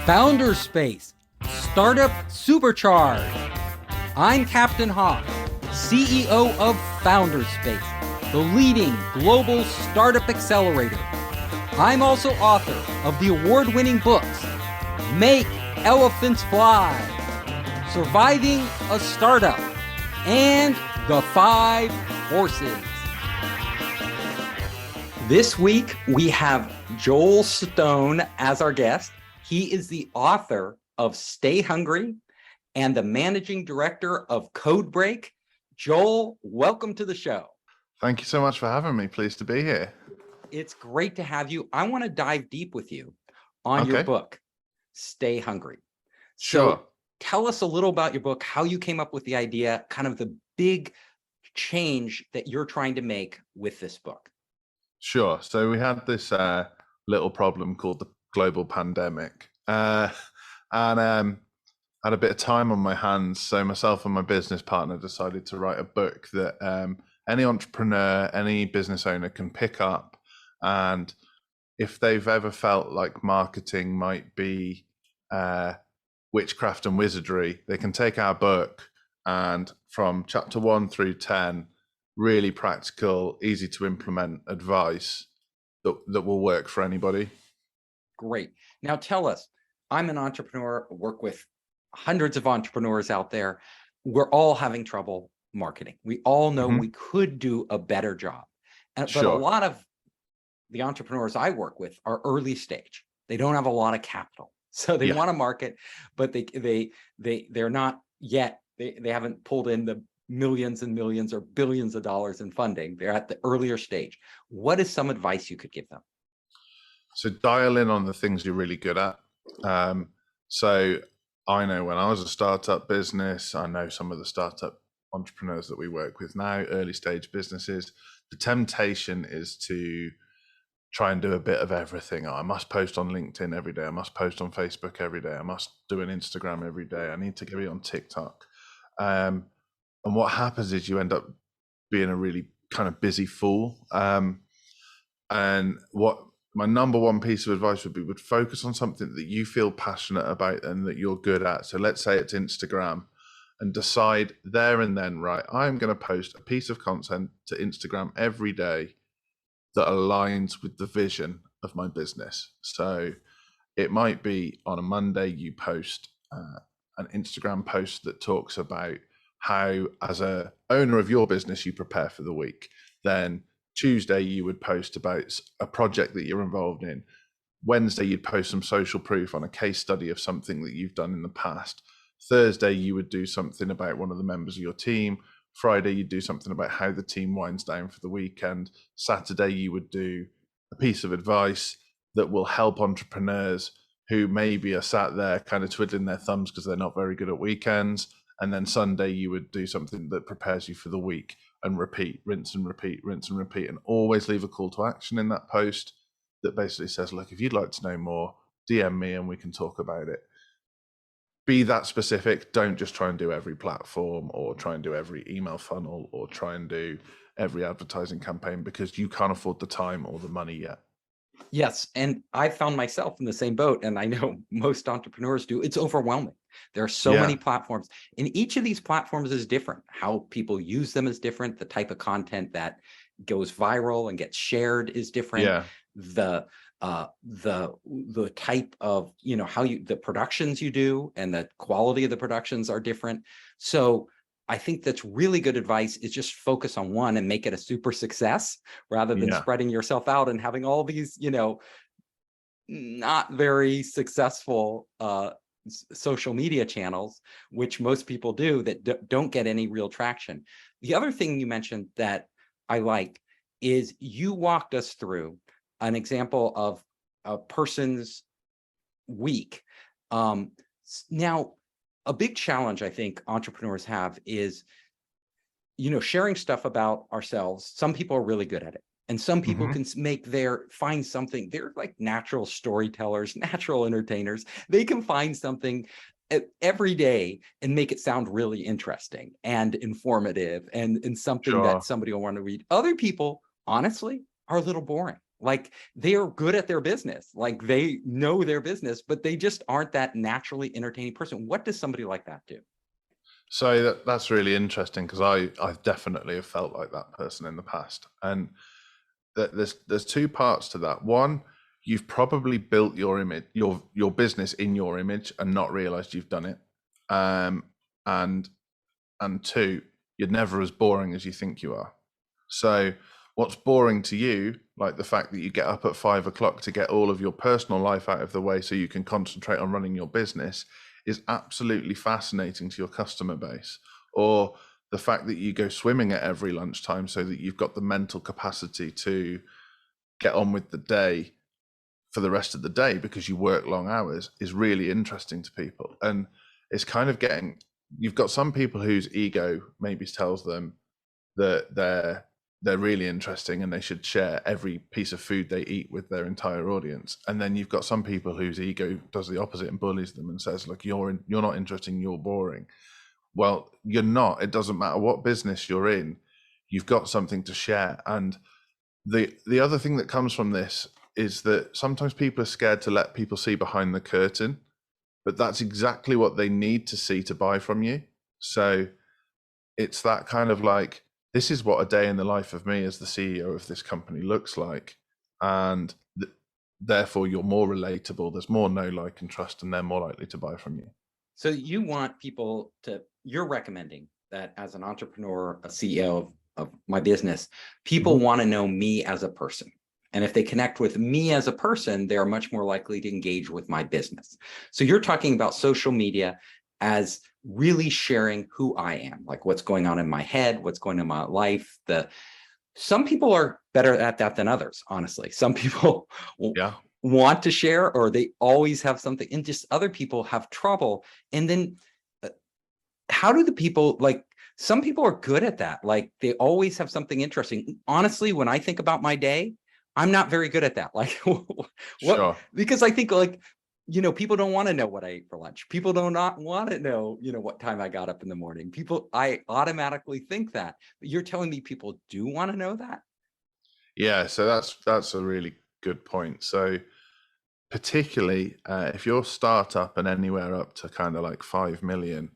Founder Space, Startup Supercharged. I'm Captain Hawk, CEO of Founder Space, the leading global startup accelerator. I'm also author of the award-winning books, Make Elephants Fly, Surviving a Startup, and The 5 Forces. This week, we have Joel Stone as our guest. He is the author of Stay Hungry and the managing director of Codebreak. Joel, welcome to the show. Thank you so much for having me. Pleased to be here. It's great to have you. I want to dive deep with you on your book, Stay Hungry. Sure. So tell us a little about your book, how you came up with the idea, kind of the big change that you're trying to make with this book. Sure. So we had this little problem called the global pandemic, and had a bit of time on my hands. So myself and my business partner decided to write a book that any entrepreneur, any business owner can pick up. And if they've ever felt like marketing might be witchcraft and wizardry, they can take our book and from chapter 1 through 10, really practical, easy to implement advice that will work for anybody. Great. Now tell us, I'm an entrepreneur, work with hundreds of entrepreneurs out there. We're all having trouble marketing. We all know we could do a better job. But a lot of the entrepreneurs I work with are early stage. They don't have a lot of capital. So they want to market, but they're not yet, they haven't pulled in the millions and millions or billions of dollars in funding. They're at the earlier stage. What is some advice you could give them? So dial in on the things you're really good at. So I know when I was a startup business, I know some of the startup entrepreneurs that we work with now, early stage businesses, the temptation is to try and do a bit of everything. I must post on LinkedIn every day. I must post on Facebook every day. I must do an Instagram every day. I need to get on TikTok. And what happens is you end up being a really kind of busy fool. And what my number one piece of advice would focus on something that you feel passionate about and that you're good at. So let's say it's Instagram, and decide there and then, right, I'm going to post a piece of content to Instagram every day that aligns with the vision of my business. So it might be on a Monday, you post an Instagram post that talks about how, as a owner of your business, you prepare for the week. Then Tuesday, you would post about a project that you're involved in. Wednesday, you'd post some social proof on a case study of something that you've done in the past. Thursday, you would do something about one of the members of your team. Friday, you'd do something about how the team winds down for the weekend. Saturday, you would do a piece of advice that will help entrepreneurs who maybe are sat there kind of twiddling their thumbs because they're not very good at weekends. And then Sunday, you would do something that prepares you for the week, and repeat, rinse and repeat, rinse and repeat, and always leave a call to action in that post that basically says, look, if you'd like to know more, DM me and we can talk about it. Be that specific. Don't just try and do every platform or try and do every email funnel or try and do every advertising campaign, because you can't afford the time or the money yet. Yes. And I found myself in the same boat, and I know most entrepreneurs do. It's overwhelming. There are so many platforms, and each of these platforms is different. How people use them is different. The type of content that goes viral and gets shared is different. The type of, how the productions you do and the quality of the productions are different. So I think that's really good advice, is just focus on one and make it a super success rather than spreading yourself out and having all these, not very successful social media channels, which most people do, that don't get any real traction. The other thing you mentioned that I like is you walked us through an example of a person's week. Now, a big challenge I think entrepreneurs have is, sharing stuff about ourselves. Some people are really good at it. And some people can find something. They're like natural storytellers, natural entertainers. They can find something every day and make it sound really interesting and informative and something that somebody will want to read. Other people, honestly, are a little boring. Like they are good at their business, like they know their business, but they just aren't that naturally entertaining person. What does somebody like that do? So that's really interesting, because I definitely have felt like that person in the past. And there's two parts to that. One, you've probably built your image, your business in your image, and not realized you've done it. And two, you're never as boring as you think you are. So what's boring to you, like the fact that you get up at 5 o'clock to get all of your personal life out of the way so you can concentrate on running your business, is absolutely fascinating to your customer base. Or the fact that you go swimming at every lunchtime so that you've got the mental capacity to get on with the day for the rest of the day because you work long hours, is really interesting to people. And it's kind of getting, you've got some people whose ego maybe tells them that they're really interesting and they should share every piece of food they eat with their entire audience. And then you've got some people whose ego does the opposite and bullies them and says, look, you're not interesting, you're boring. Well, you're not. It doesn't matter what business you're in, you've got something to share. And the other thing that comes from this is that sometimes people are scared to let people see behind the curtain, but that's exactly what they need to see to buy from you. So it's that kind of like, this is what a day in the life of me as the CEO of this company looks like. And therefore you're more relatable. There's more know, like, and trust, and they're more likely to buy from you. So you want people to, you're recommending that as an entrepreneur, a CEO of my business, people want to know me as a person. And if they connect with me as a person, they're much more likely to engage with my business. So you're talking about social media as really sharing who I am, like what's going on in my head, what's going on in my life. Some people are better at that than others, honestly. Some people want to share, or they always have something, and just other people have trouble. And then how do the people, like, some people are good at that. Like they always have something interesting. Honestly, when I think about my day, I'm not very good at that. Like what, Sure. because I think, like, people don't want to know what I ate for lunch. People do not want to know, what time I got up in the morning. I automatically think that, but you're telling me people do want to know that? Yeah. So that's a really good point. So particularly if you're a startup and anywhere up to kind of like 5 million,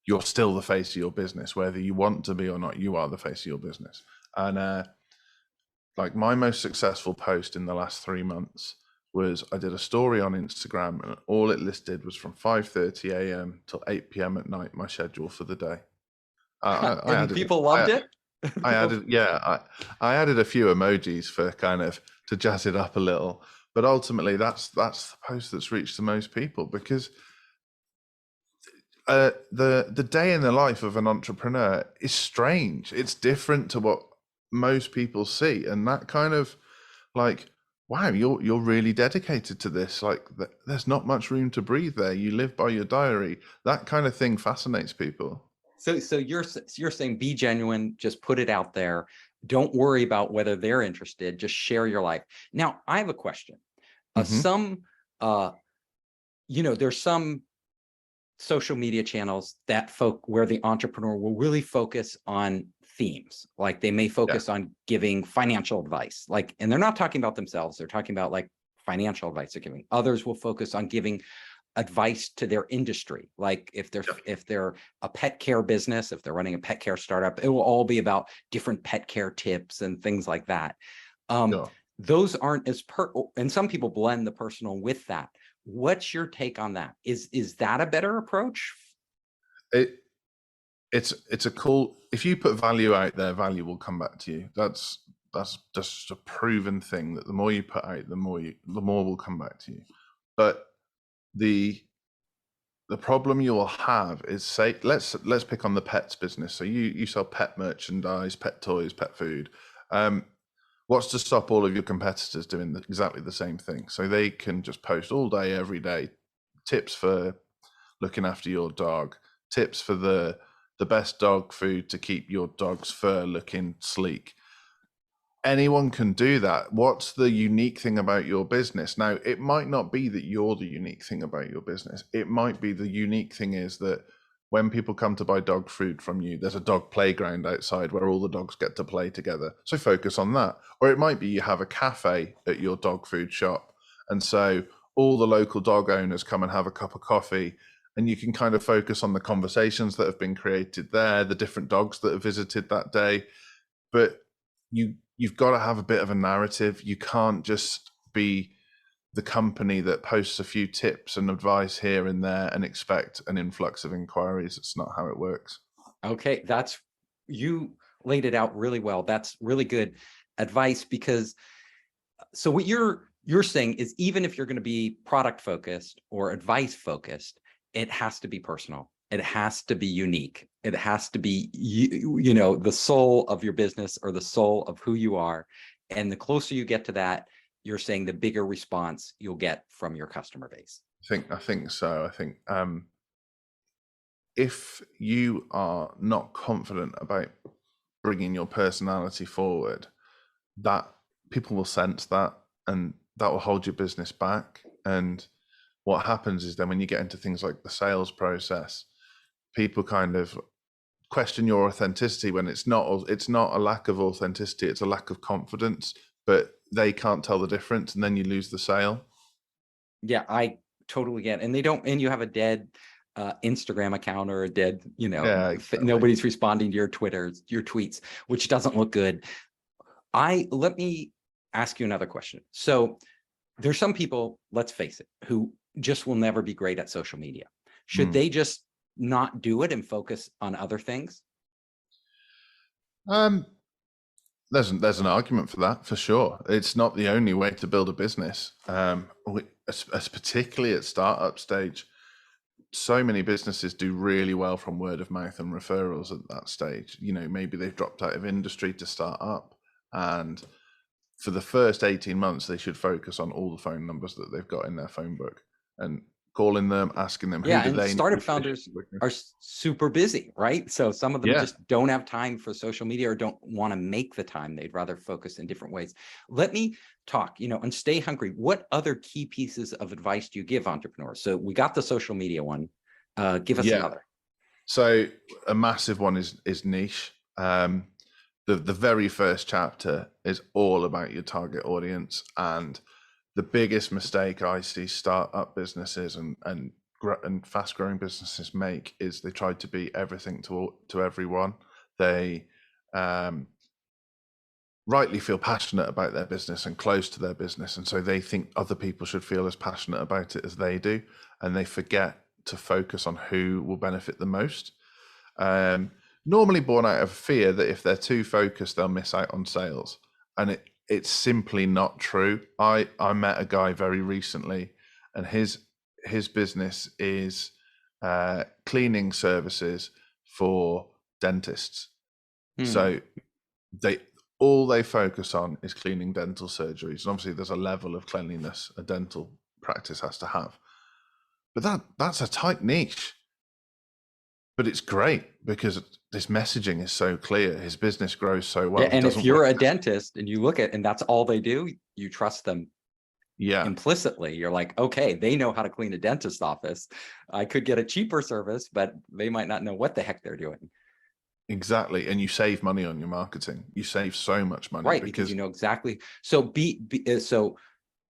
you're still the face of your business, whether you want to be or not. You are the face of your business. And like my most successful post in the last 3 months was, I did a story on Instagram, and all it listed was from 5:30 a.m. till 8 p.m. at night, my schedule for the day. And people loved it. I added a few emojis for kind of to jazz it up a little, but ultimately that's the post that's reached the most people, because the day in the life of an entrepreneur is strange. It's different to what most people see, and that kind of like, wow, you're really dedicated to this. Like there's not much room to breathe there. You live by your diary. That kind of thing fascinates people. So you're saying be genuine, just put it out there. Don't worry about whether they're interested. Just share your life. Now, I have a question. There's some social media channels that where the entrepreneur will really focus on themes. Like they may focus on giving financial advice, like, and they're not talking about themselves. They're talking about like financial advice they're giving. Others will focus on giving advice to their industry. Like if they're a pet care business, if they're running a pet care startup, it will all be about different pet care tips and things like that. Those aren't as and some people blend the personal with that. What's your take on that? Is that a better approach? It's a cool, if you put value out there, value will come back to you. That's just a proven thing, that the more you put out, the more will come back to you. But the problem you will have is, say, let's pick on the pets business. So you sell pet merchandise, pet toys, pet food. What's to stop all of your competitors doing exactly the same thing? So they can just post all day, every day, tips for looking after your dog, tips for the best dog food to keep your dog's fur looking sleek. Anyone can do that. What's the unique thing about your business? Now, it might not be that you're the unique thing about your business. It might be the unique thing is that when people come to buy dog food from you, there's a dog playground outside where all the dogs get to play together. So focus on that. Or it might be you have a cafe at your dog food shop. And so all the local dog owners come and have a cup of coffee, and you can kind of focus on the conversations that have been created there, the different dogs that have visited that day. But you've got to have a bit of a narrative. You can't just be the company that posts a few tips and advice here and there and expect an influx of inquiries. It's not how it works. Okay, you laid it out really well. That's really good advice, because so what you're saying is, even if you're going to be product focused or advice focused, it has to be personal. It has to be unique. It has to be, the soul of your business, or the soul of who you are. And the closer you get to that, you're saying the bigger response you'll get from your customer base. I think so. I think if you are not confident about bringing your personality forward, that people will sense that, and that will hold your business back. And what happens is then when you get into things like the sales process, people kind of question your authenticity, when it's not a lack of authenticity, it's a lack of confidence, but they can't tell the difference, and then you lose the sale. Yeah, I totally get it. And you have a dead Instagram account, or a dead, Yeah, exactly. nobody's responding to your tweets, which doesn't look good. Let me ask you another question. So there's some people, let's face it, who just will never be great at social media. Should they just not do it and focus on other things? There's an argument for that, for sure. It's not the only way to build a business, particularly at startup stage. So many businesses do really well from word of mouth and referrals at that stage. Maybe they've dropped out of industry to start up, and for the first 18 months, they should focus on all the phone numbers that they've got in their phone book and calling them, asking them Yeah, who do and they startup need. founders are super busy, right? So some of them just don't have time for social media, or don't want to make the time. They'd rather focus in different ways. Let me talk, and stay hungry. What other key pieces of advice do you give entrepreneurs? So we got the social media one. Give us another. So a massive one is niche. The very first chapter is all about your target audience, and the biggest mistake I see startup businesses and fast growing businesses make is they try to be everything to everyone. They rightly feel passionate about their business and close to their business, and so they think other people should feel as passionate about it as they do, and they forget to focus on who will benefit the most. Normally born out of fear that if they're too focused, they'll miss out on sales. And it's simply not true. I met a guy very recently, and his business is cleaning services for dentists. So all they focus on is cleaning dental surgeries. And obviously there's a level of cleanliness a dental practice has to have. But that's a tight niche. But it's great because this messaging is so clear. His business grows so well. Yeah, and if you're a dentist and you look at, and that's all they do, you trust them. Yeah, implicitly. You're like, okay, they know how to clean a dentist office. I could get a cheaper service, but they might not know what the heck they're doing. Exactly. And you save money on your marketing. You save so much money, right? Because you know exactly. So so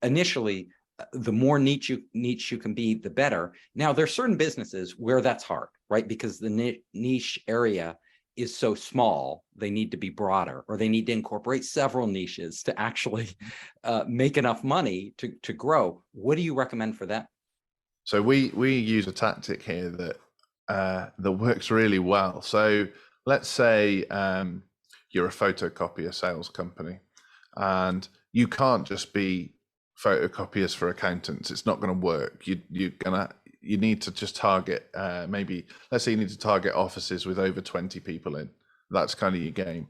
initially, the more niche you can be, the better. Now, there's certain businesses where that's hard, right? Because the niche area is so small, they need to be broader, or they need to incorporate several niches to actually make enough money to grow. What do you recommend for that? So we use a tactic here that works really well. So let's say you're a photocopier sales company, and you can't just be photocopiers for accountants. It's not going to work. You need to just target maybe, let's say you need to target offices with over 20 people in. That's kind of your game.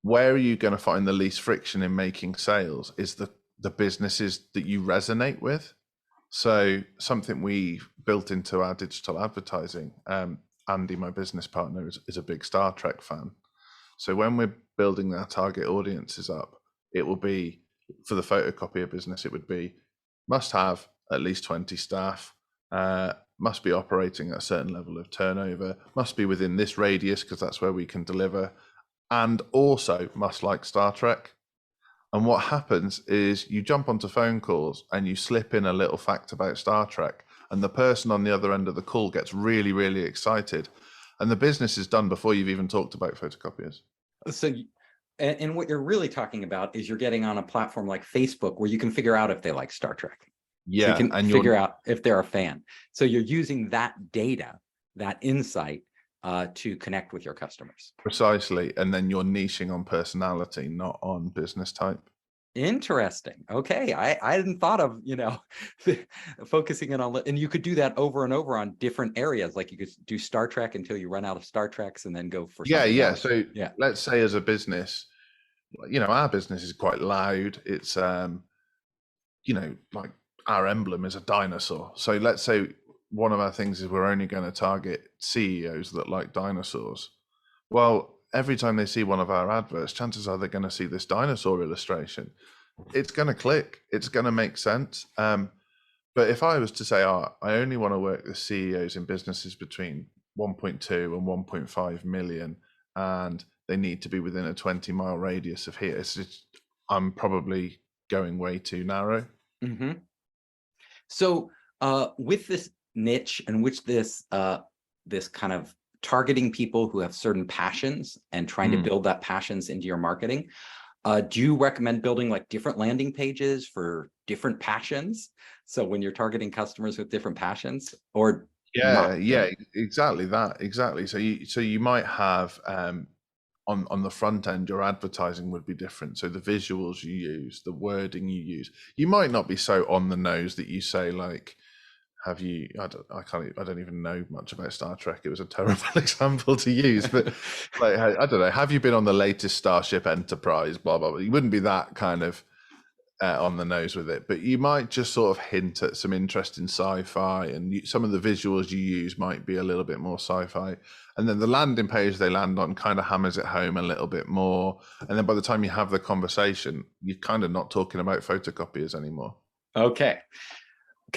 Where are you going to find the least friction in making sales is the businesses that you resonate with. So something we built into our digital advertising, Andy, my business partner, is a big Star Trek fan. So when we're building our target audiences up, it will be, for the photocopier business, it would be must have at least 20 staff, must be operating at a certain level of turnover, must be within this radius because that's where we can deliver, and also must like Star Trek. And what happens is you jump onto phone calls and you slip in a little fact about Star Trek, and the person on the other end of the call gets really, really excited. And the business is done before you've even talked about photocopiers. So, and what you're really talking about is you're getting on a platform like Facebook where you can figure out if they like Star Trek. So you Yeah, can and figure out if they're a fan. So you're using that data, that insight, to connect with your customers. precisely, and then you're niching on personality, not on business type. Interesting. Okay, I hadn't thought of, focusing in on, and you could do that over and over on different areas. Like you could do Star Trek until you run out of Star Treks, and then go for something Yeah. else. So Yeah. let's say as a business, our business is quite loud. It's like our emblem is a dinosaur. So let's say one of our things is we're only going to target CEOs that like dinosaurs. Well, every time they see one of our adverts, chances are they're going to see this dinosaur illustration. It's going to click. It's going to make sense. But if I was to say, I only want to work with CEOs in businesses between 1.2 and 1.5 million, and they need to be within a 20-mile radius of here, I'm probably going way too narrow. Mm-hmm. So with this niche and with this this kind of targeting people who have certain passions and trying to build that passions into your marketing, do you recommend building like different landing pages for different passions? So when you're targeting customers with different passions, or Yeah, exactly that. Exactly. So you might have on the front end, your advertising would be different. So the visuals you use, the wording you use, you might not be so on the nose that you say like, I don't even know much about Star Trek. It was a terrible example to use, but like, I don't know. Have you been on the latest Starship Enterprise? Blah, blah, blah. You wouldn't be that kind of on the nose with it, but you might just sort of hint at some interesting sci-fi, and some of the visuals you use might be a little bit more sci-fi, and then the landing page they land on kind of hammers it home a little bit more, and then by the time you have the conversation, you're kind of not talking about photocopiers anymore. Okay,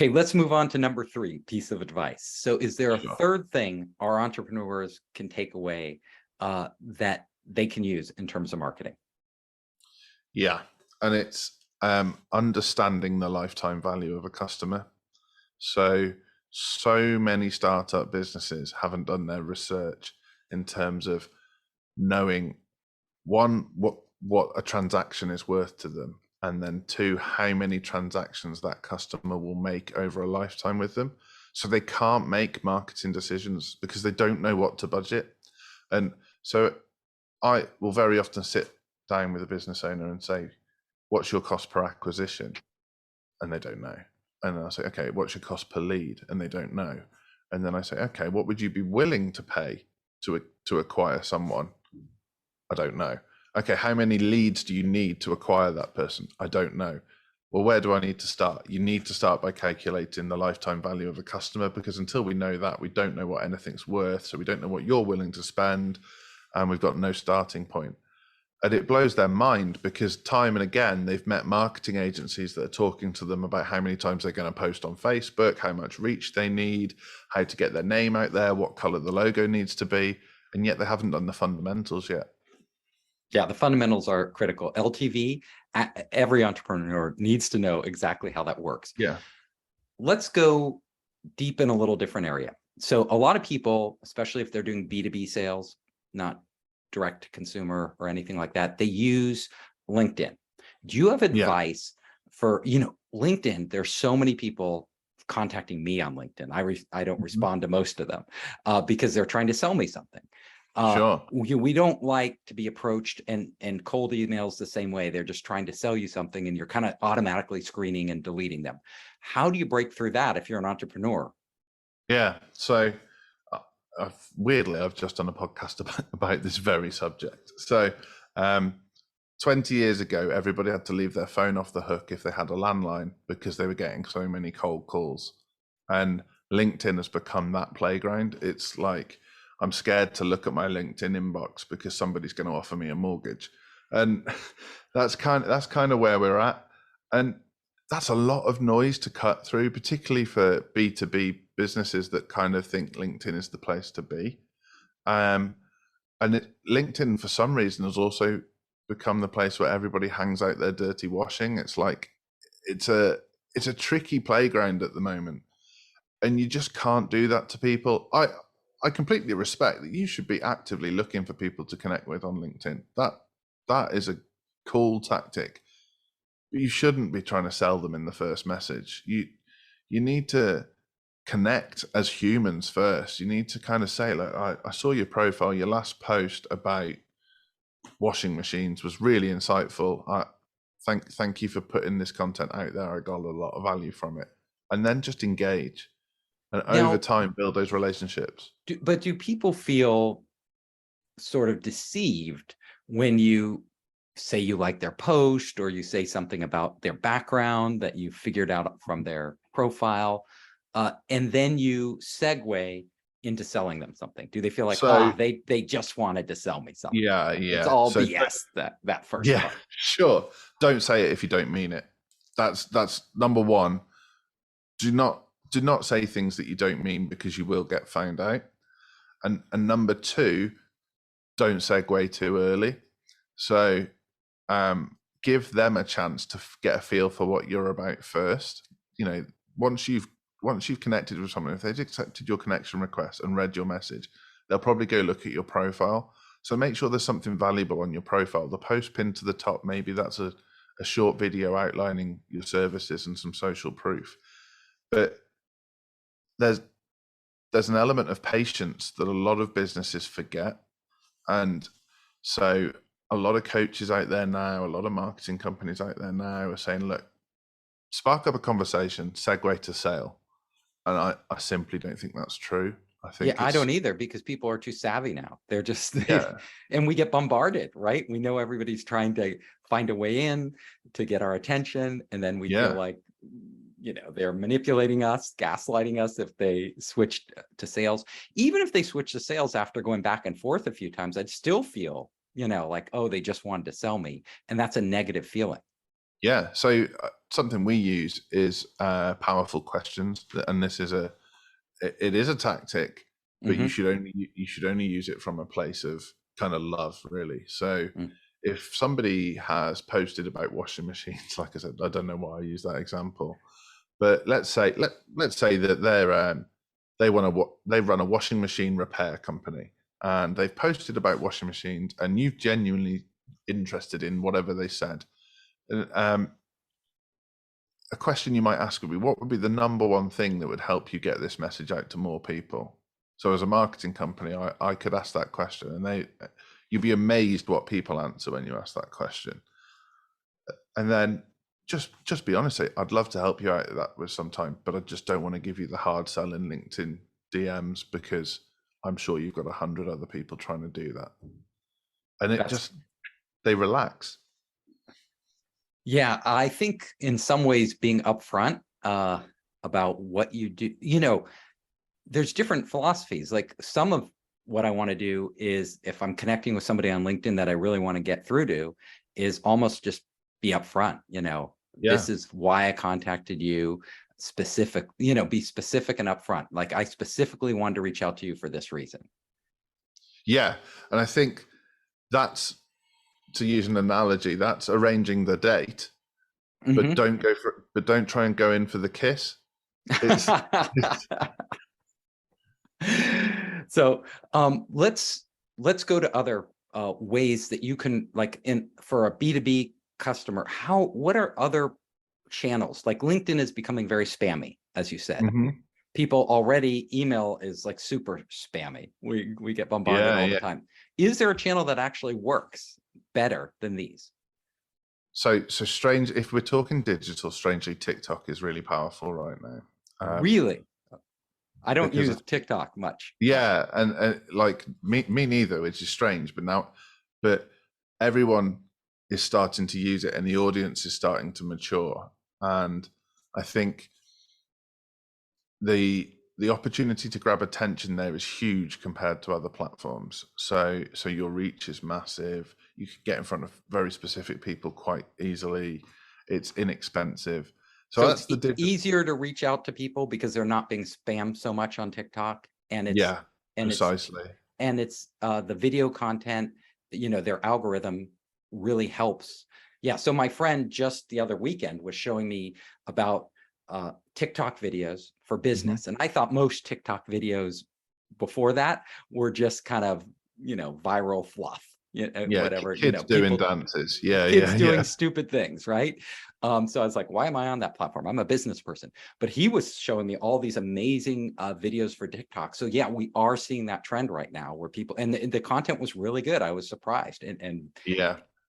let's move on to number 3 piece of advice. So is there a third thing our entrepreneurs can take away that they can use in terms of marketing? Yeah, and it's understanding the lifetime value of a customer. So many startup businesses haven't done their research in terms of knowing, one, what a transaction is worth to them, and then 2, how many transactions that customer will make over a lifetime with them. So they can't make marketing decisions because they don't know what to budget. And so I will very often sit down with a business owner and say, what's your cost per acquisition? And they don't know. And I'll say, okay, what's your cost per lead? And they don't know. And then I say, okay, what would you be willing to pay to acquire someone? I don't know. Okay, how many leads do you need to acquire that person? I don't know. Well, where do I need to start? You need to start by calculating the lifetime value of a customer, because until we know that, we don't know what anything's worth. So we don't know what you're willing to spend, and we've got no starting point. And it blows their mind, because time and again, they've met marketing agencies that are talking to them about how many times they're going to post on Facebook, how much reach they need, how to get their name out there, what color the logo needs to be. And yet they haven't done the fundamentals yet. Yeah, the fundamentals are critical. LTV, every entrepreneur needs to know exactly how that works. Yeah. Let's go deep in a little different area. So a lot of people, especially if they're doing B2B sales, not direct to consumer or anything like that, they use LinkedIn. Do you have advice for, LinkedIn? There's so many people contacting me on LinkedIn. I don't respond to most of them because they're trying to sell me something. Sure. We don't like to be approached and cold emails the same way. They're just trying to sell you something, and you're kind of automatically screening and deleting them. How do you break through that if you're an entrepreneur? Yeah. So weirdly, I've just done a podcast about this very subject. So 20 years ago, everybody had to leave their phone off the hook if they had a landline, because they were getting so many cold calls. And LinkedIn has become that playground. It's like, I'm scared to look at my LinkedIn inbox because somebody's going to offer me a mortgage. And that's kind of where we're at. And that's a lot of noise to cut through, particularly for B2B businesses that kind of think LinkedIn is the place to be. And LinkedIn, for some reason, has also become the place where everybody hangs out their dirty washing. It's like it's a tricky playground at the moment, and you just can't do that to people. I completely respect that you should be actively looking for people to connect with on LinkedIn. That is a cool tactic. But you shouldn't be trying to sell them in the first message. You need to connect as humans first. You need to kind of say, like, I saw your profile, your last post about washing machines was really insightful. Thank you for putting this content out there. I got a lot of value from it. And then just engage, and over Now, time build those relationships. but do people feel sort of deceived when you say you like their post, or you say something about their background that you figured out from their profile, and then you segue into selling them something? Do they feel like, So they just wanted to sell me something? yeah, It's yeah. all So BS, that first yeah, part. sure. Don't say it if you don't mean it. That's number one. Do not say things that you don't mean, because you will get found out. And number two, don't segue too early. So give them a chance to get a feel for what you're about first. You know, once you've connected with someone, if they've accepted your connection request and read your message, they'll probably go look at your profile. So make sure there's something valuable on your profile. The post pinned to the top, maybe that's a short video outlining your services and some social proof. But there's an element of patience that a lot of businesses forget. And so a lot of coaches out there now, a lot of marketing companies out there now are saying, look, spark up a conversation, segue to sale. And I simply don't think that's true. I think I don't either, because people are too savvy now. They're just, yeah, and we get bombarded, right? We know everybody's trying to find a way in to get our attention. And then we feel like, they're manipulating us, gaslighting us if they switch to sales. Even if they switch to sales after going back and forth a few times, I'd still feel, like, oh, they just wanted to sell me. And that's a negative feeling. Yeah. So something we use is powerful questions. And this is it is a tactic, but you should only use it from a place of kind of love, really. So if somebody has posted about washing machines, like I said, I don't know why I use that example, but let's say that they run a washing machine repair company, and they've posted about washing machines, and you've genuinely interested in whatever they said. A question you might ask would be, what would be the number one thing that would help you get this message out to more people? So as a marketing company, I could ask that question, and you'd be amazed what people answer when you ask that question. And then just be honest, say, I'd love to help you out with that with some time, but I just don't want to give you the hard sell in LinkedIn DMs, because I'm sure you've got 100 other people trying to do that. And they relax. Yeah, I think in some ways being upfront about what you do, there's different philosophies. Like, some of what I want to do is, if I'm connecting with somebody on LinkedIn that I really want to get through to, is almost just be upfront. This is why I contacted you, specific, be specific and upfront. Like, I specifically wanted to reach out to you for this reason. Yeah. And I think that's, to use an analogy, that's arranging the date, but don't try and go in for the kiss. So let's go to other ways that you can, like, for a B2B customer, what are other channels? Like, LinkedIn is becoming very spammy, as you said. People already, email is like super spammy. We get bombarded all the time. Is there a channel that actually works better than these? So strange, if we're talking digital, strangely, TikTok is really powerful right now. Really? I don't use TikTok much. Yeah, and like me neither, which is strange. But everyone is starting to use it, and the audience is starting to mature. And I think the opportunity to grab attention there is huge compared to other platforms. So your reach is massive. You can get in front of very specific people quite easily. It's inexpensive. So that's the difference. Easier to reach out to people because they're not being spammed so much on TikTok, and it's precisely. It's the video content, their algorithm really helps. Yeah. So my friend just the other weekend was showing me about TikTok videos for business. And I thought most TikTok videos before that were just kind of, viral fluff, whatever, kids doing dances. Kids doing stupid things. Right. So I was like, why am I on that platform? I'm a business person. But he was showing me all these amazing videos for TikTok. So yeah, we are seeing that trend right now where people, and the content was really good. I was surprised. And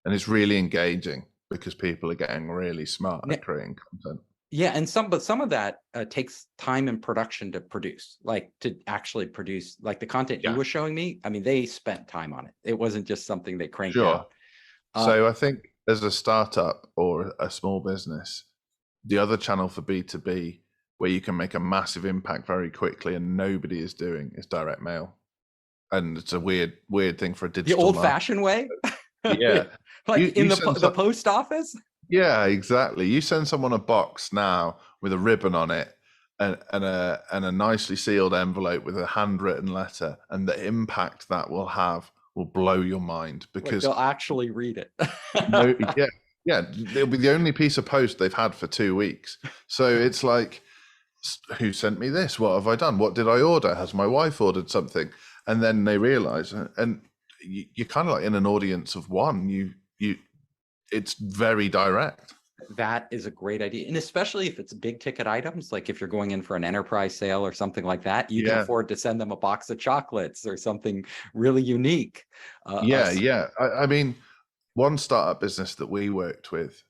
it's really engaging because people are getting really smart at creating content. Yeah, and some of that takes time and production to produce, like to actually produce, like the content you were showing me. I mean, they spent time on it. It wasn't just something they cranked out. So I think as a startup or a small business, the other channel for B2B where you can make a massive impact very quickly and nobody is doing is direct mail. And it's a weird thing for a digital The old-fashioned way? Yeah. Like in the post office? Yeah, exactly. You send someone a box now with a ribbon on it and a nicely sealed envelope with a handwritten letter, and the impact that will have will blow your mind because they'll actually read it. It'll be the only piece of post they've had for 2 weeks. So it's like, who sent me this? What have I done? What did I order? Has my wife ordered something? And then they realize, and you're kind of like in an audience of one. It's very direct. That is a great idea. And especially if it's big ticket items, like if you're going in for an enterprise sale or something like that, you can afford to send them a box of chocolates or something really unique. I mean, one startup business that we worked with,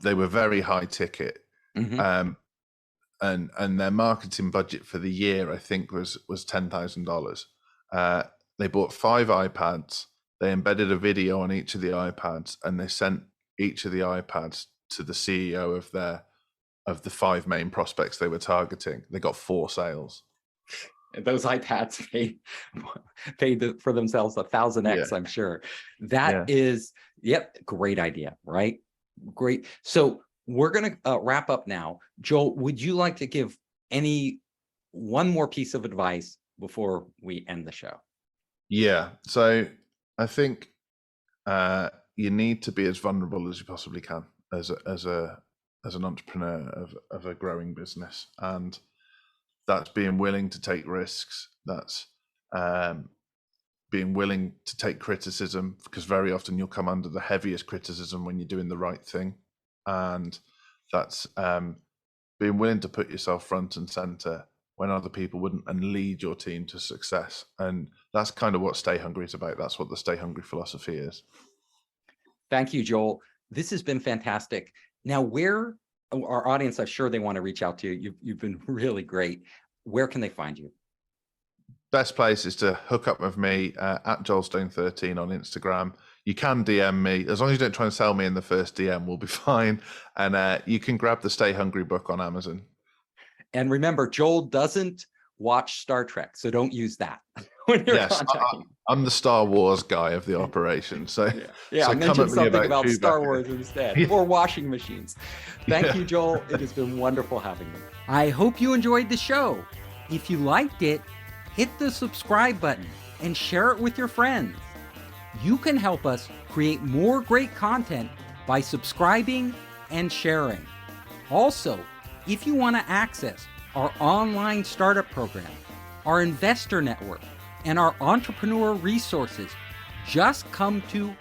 they were very high ticket. And their marketing budget for the year, I think, was $10,000. They bought 5 iPads. They embedded a video on each of the iPads, and they sent each of the iPads to the CEO of the 5 main prospects they were targeting. They got 4 sales. And those iPads paid for themselves 1,000x, I'm sure. That is, great idea, right? Great. So we're going to wrap up now. Joel, would you like to give one more piece of advice before we end the show? Yeah. So I think you need to be as vulnerable as you possibly can as an entrepreneur of a growing business, and that's being willing to take risks. That's being willing to take criticism, because very often you'll come under the heaviest criticism when you're doing the right thing, and that's being willing to put yourself front and center when other people wouldn't, and lead your team to success. And that's kind of what Stay Hungry is about. That's what the Stay Hungry philosophy is. Thank you, Joel. This has been fantastic. Now, where our audience, I'm sure they want to reach out to you. You've been really great. Where can they find you? Best place is to hook up with me at JoelStone13 on Instagram. You can DM me. As long as you don't try and sell me in the first DM, we'll be fine. And you can grab the Stay Hungry book on Amazon. And remember, Joel doesn't watch Star Trek, so don't use that when you're contacting. I'm the Star Wars guy of the operation. So so mention something about Star Wars instead, or washing machines. Thank you, Joel. It has been wonderful having you. I hope you enjoyed the show. If you liked it, hit the subscribe button and share it with your friends. You can help us create more great content by subscribing and sharing. Also, if you want to access our online startup program, our investor network, and our entrepreneur resources, just come to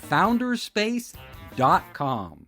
founderspace.com.